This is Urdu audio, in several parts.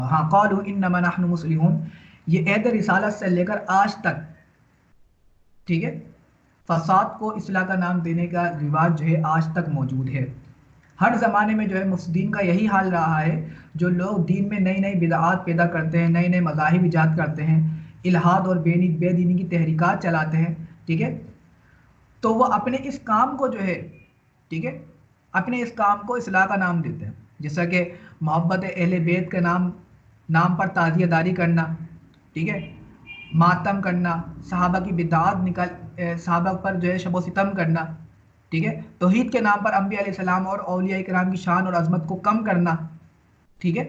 ہاں، قالوا انما نحن مسلمون، یہ عہد رسالت سے لے کر آج تک، ٹھیک ہے، فساد کو اصلاح کا نام دینے کا رواج جو ہے آج تک موجود ہے۔ ہر زمانے میں جو ہے مفسدین کا یہی حال رہا ہے، جو لوگ دین میں نئی نئی بدعات پیدا کرتے ہیں، نئے نئے مذاہب ایجاد کرتے ہیں، الحاد اور بے دینی کی تحریکات چلاتے ہیں، ٹھیک ہے، تو وہ اپنے اس کام کو جو ہے، ٹھیک ہے، اپنے اس کام کو اصلاح کا نام دیتے ہیں، جیسا کہ محبت اہل بیت کے نام پر تعزیہ داری کرنا، ٹھیک ہے، ماتم کرنا، صحابہ کی بدعات صحابہ پر جو ہے شب و ستم کرنا، ٹھیک ہے، توحید کے نام پر انبیاء علیہ السلام اور اولیاء کرام کی شان اور عظمت کو کم کرنا، ٹھیک ہے،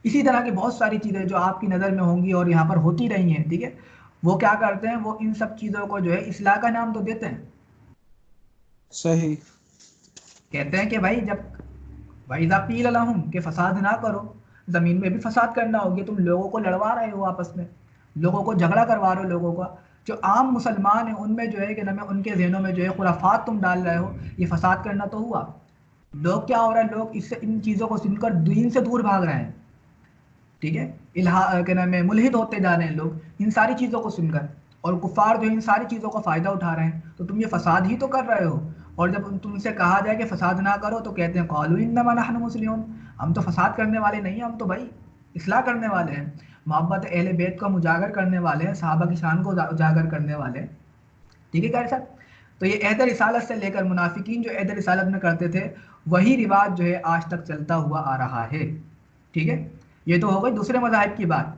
اسی طرح کی بہت ساری چیزیں جو آپ کی نظر میں ہوں گی اور یہاں پر ہوتی رہی ہیں، ٹھیک ہے، وہ کیا کرتے ہیں، وہ ان سب چیزوں کو جو ہے اصلاح کا نام تو دیتے ہیں، صحیح. کہتے ہیں کہ بھائی جب وَإِذَا قِيلَ لَهُمْ کہ فساد نہ کرو، زمین میں بھی فساد کرنا ہوگی، تم لوگوں کو لڑوا رہے ہو آپس میں، لوگوں کو جھگڑا کروا رہے ہو، لوگوں کا جو عام مسلمان ہیں ان میں جو ہے کہ نہ ان کے ذہنوں میں جو ہے خرافات تم ڈال رہے ہو، یہ فساد کرنا تو ہوا۔ لوگ کیا ہو رہا ہے، لوگ اس سے ان چیزوں کو سن کر دین سے دور بھاگ رہے ہیں، ٹھیک ہے، کیا نام ہے، ملحد ہوتے جا رہے ہیں لوگ ان ساری چیزوں کو سن کر، اور کفار جو ان ساری چیزوں کا فائدہ اٹھا رہے ہیں، تو تم یہ فساد ہی تو کر رہے ہو۔ اور جب تم سے کہا جائے کہ فساد نہ کرو تو کہتے ہیں قالوا انما نحن مسلمون، ہم تو فساد کرنے والے نہیں ہیں، ہم تو بھائی اصلاح کرنے والے ہیں، محبت اہل بیت کو ہم اجاگر کرنے والے ہیں، صحابہ کی شان کو اجاگر کرنے والے ہیں، ٹھیک ہے قاری صاحب۔ تو یہ عہد رسالت سے لے کر منافقین جو عہد رسالت میں کرتے تھے، وہی رواج جو ہے آج تک چلتا ہوا آ رہا ہے، ٹھیک ہے، یہ تو ہو گئی دوسرے مذاہب کی بات۔